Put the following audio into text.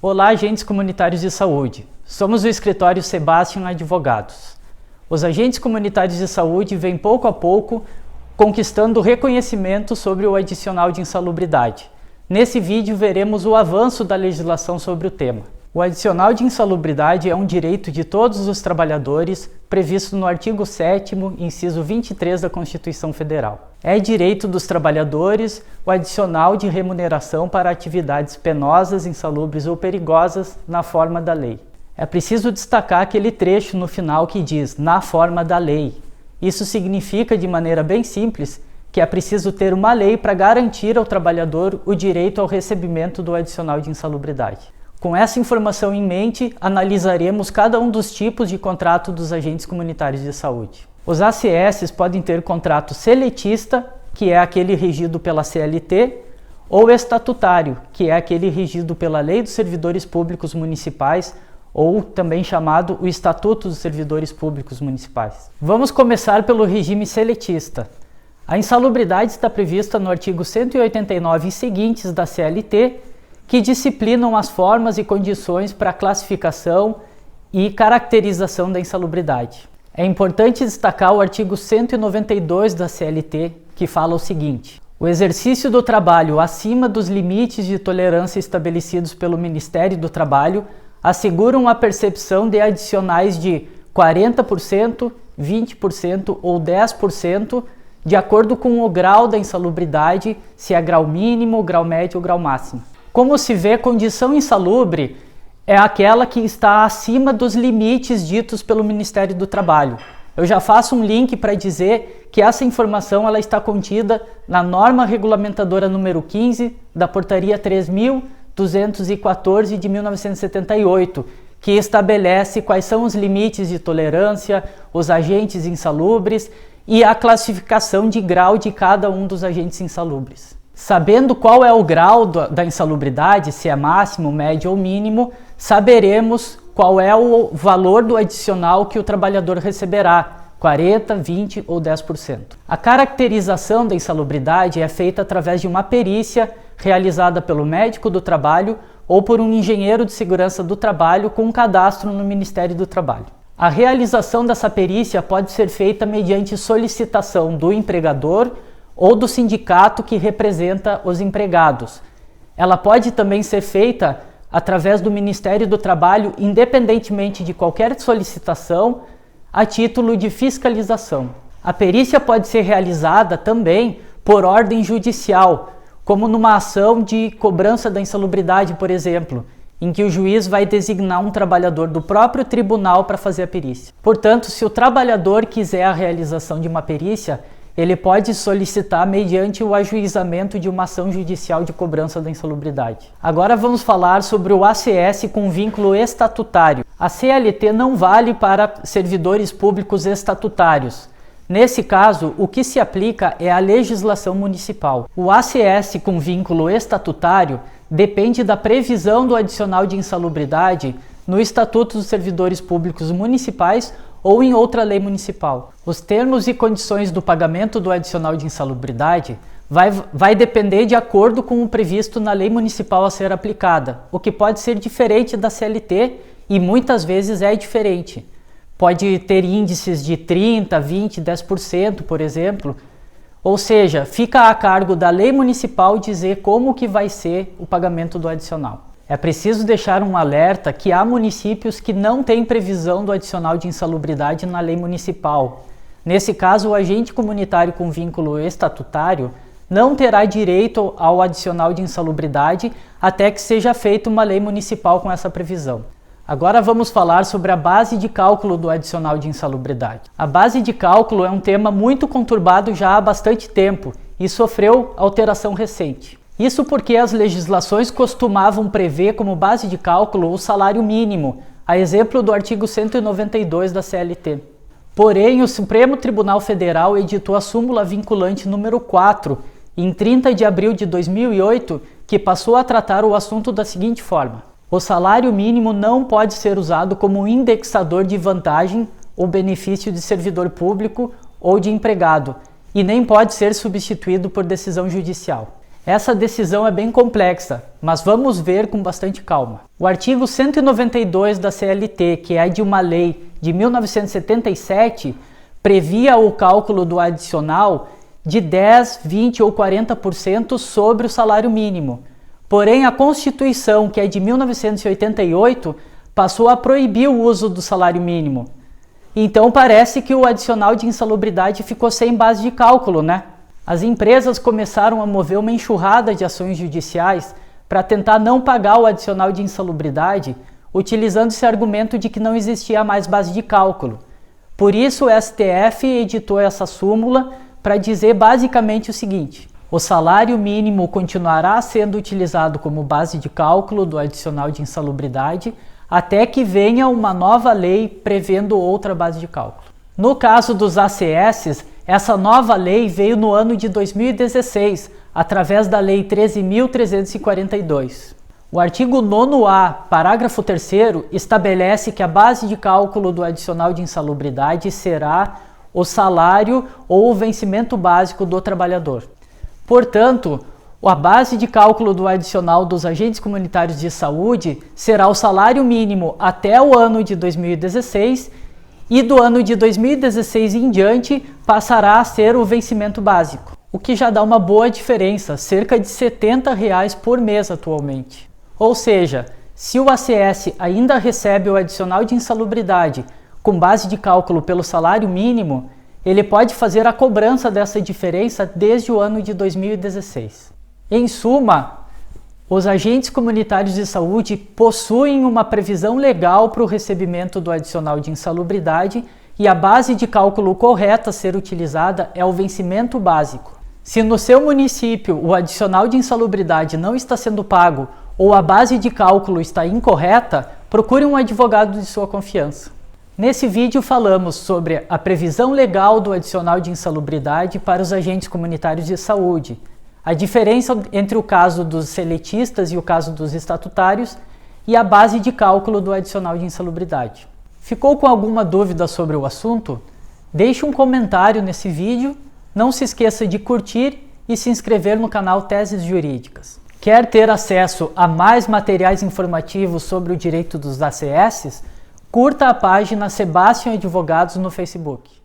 Olá, agentes comunitários de saúde. Somos o escritório Sebastian Advogados. Os agentes comunitários de saúde vêm pouco a pouco conquistando reconhecimento sobre o adicional de insalubridade. Nesse vídeo veremos o avanço da legislação sobre o tema. O adicional de insalubridade é um direito de todos os trabalhadores previsto no artigo 7º, inciso 23 da Constituição Federal. É direito dos trabalhadores o adicional de remuneração para atividades penosas, insalubres ou perigosas na forma da lei. É preciso destacar aquele trecho no final que diz "na forma da lei". Isso significa, de maneira bem simples, que é preciso ter uma lei para garantir ao trabalhador o direito ao recebimento do adicional de insalubridade. Com essa informação em mente, analisaremos cada um dos tipos de contrato dos agentes comunitários de saúde. Os ACS podem ter contrato seletista, que é aquele regido pela CLT, ou estatutário, que é aquele regido pela Lei dos Servidores Públicos Municipais, ou também chamado o Estatuto dos Servidores Públicos Municipais. Vamos começar pelo regime seletista. A insalubridade está prevista no artigo 189 e seguintes da CLT, que disciplinam as formas e condições para a classificação e caracterização da insalubridade. É importante destacar o artigo 192 da CLT, que fala o seguinte: o exercício do trabalho acima dos limites de tolerância estabelecidos pelo Ministério do Trabalho asseguram a percepção de adicionais de 40%, 20% ou 10%, de acordo com o grau da insalubridade, se é grau mínimo, grau médio ou grau máximo. Como se vê, condição insalubre é aquela que está acima dos limites ditos pelo Ministério do Trabalho. Eu já faço um link para dizer que essa informação ela está contida na norma regulamentadora número 15 da Portaria 3.214 de 1978, que estabelece quais são os limites de tolerância, os agentes insalubres e a classificação de grau de cada um dos agentes insalubres. Sabendo qual é o grau da insalubridade, se é máximo, médio ou mínimo, saberemos qual é o valor do adicional que o trabalhador receberá, 40%, 20% ou 10%. A caracterização da insalubridade é feita através de uma perícia realizada pelo médico do trabalho ou por um engenheiro de segurança do trabalho com um cadastro no Ministério do Trabalho. A realização dessa perícia pode ser feita mediante solicitação do empregador ou do sindicato que representa os empregados. Ela pode também ser feita através do Ministério do Trabalho, independentemente de qualquer solicitação, a título de fiscalização. A perícia pode ser realizada também por ordem judicial, como numa ação de cobrança da insalubridade, por exemplo, em que o juiz vai designar um trabalhador do próprio tribunal para fazer a perícia. Portanto, se o trabalhador quiser a realização de uma perícia, ele pode solicitar mediante o ajuizamento de uma ação judicial de cobrança da insalubridade. Agora vamos falar sobre o ACS com vínculo estatutário. A CLT não vale para servidores públicos estatutários. Nesse caso, o que se aplica é a legislação municipal. O ACS com vínculo estatutário depende da previsão do adicional de insalubridade no Estatuto dos Servidores Públicos Municipais ou em outra lei municipal. Os termos e condições do pagamento do adicional de insalubridade vai depender de acordo com o previsto na lei municipal a ser aplicada, o que pode ser diferente da CLT e muitas vezes é diferente. Pode ter índices de 30%, 20%, 10%, por exemplo. Ou seja, fica a cargo da lei municipal dizer como que vai ser o pagamento do adicional. É preciso deixar um alerta que há municípios que não têm previsão do adicional de insalubridade na lei municipal. Nesse caso, o agente comunitário com vínculo estatutário não terá direito ao adicional de insalubridade até que seja feita uma lei municipal com essa previsão. Agora vamos falar sobre a base de cálculo do adicional de insalubridade. A base de cálculo é um tema muito conturbado já há bastante tempo e sofreu alteração recente. Isso porque as legislações costumavam prever como base de cálculo o salário mínimo, a exemplo do artigo 192 da CLT. Porém, o Supremo Tribunal Federal editou a súmula vinculante número 4, em 30 de abril de 2008, que passou a tratar o assunto da seguinte forma: o salário mínimo não pode ser usado como indexador de vantagem ou benefício de servidor público ou de empregado, e nem pode ser substituído por decisão judicial. Essa decisão é bem complexa, mas vamos ver com bastante calma. O artigo 192 da CLT, que é de uma lei de 1977, previa o cálculo do adicional de 10, 20 ou 40% sobre o salário mínimo. Porém, a Constituição, que é de 1988, passou a proibir o uso do salário mínimo. Então parece que o adicional de insalubridade ficou sem base de cálculo, né? As empresas começaram a mover uma enxurrada de ações judiciais para tentar não pagar o adicional de insalubridade, utilizando esse argumento de que não existia mais base de cálculo. Por isso o STF editou essa súmula para dizer basicamente o seguinte: o salário mínimo continuará sendo utilizado como base de cálculo do adicional de insalubridade até que venha uma nova lei prevendo outra base de cálculo. No caso dos ACS, essa nova lei veio no ano de 2016, através da Lei 13.342. O artigo 9º-A, parágrafo 3º, estabelece que a base de cálculo do adicional de insalubridade será o salário ou o vencimento básico do trabalhador. Portanto, a base de cálculo do adicional dos agentes comunitários de saúde será o salário mínimo até o ano de 2016 e do ano de 2016 em diante passará a ser o vencimento básico, o que já dá uma boa diferença, cerca de R$ 70 por mês atualmente. Ou seja, se o ACS ainda recebe o adicional de insalubridade com base de cálculo pelo salário mínimo, ele pode fazer a cobrança dessa diferença desde o ano de 2016. Em suma, os agentes comunitários de saúde possuem uma previsão legal para o recebimento do adicional de insalubridade e a base de cálculo correta a ser utilizada é o vencimento básico. Se no seu município o adicional de insalubridade não está sendo pago ou a base de cálculo está incorreta, procure um advogado de sua confiança. Nesse vídeo falamos sobre a previsão legal do adicional de insalubridade para os agentes comunitários de saúde, a diferença entre o caso dos seletistas e o caso dos estatutários e a base de cálculo do adicional de insalubridade. Ficou com alguma dúvida sobre o assunto? Deixe um comentário nesse vídeo, não se esqueça de curtir e se inscrever no canal Teses Jurídicas. Quer ter acesso a mais materiais informativos sobre o direito dos ACS? Curta a página Sebastião Advogados no Facebook.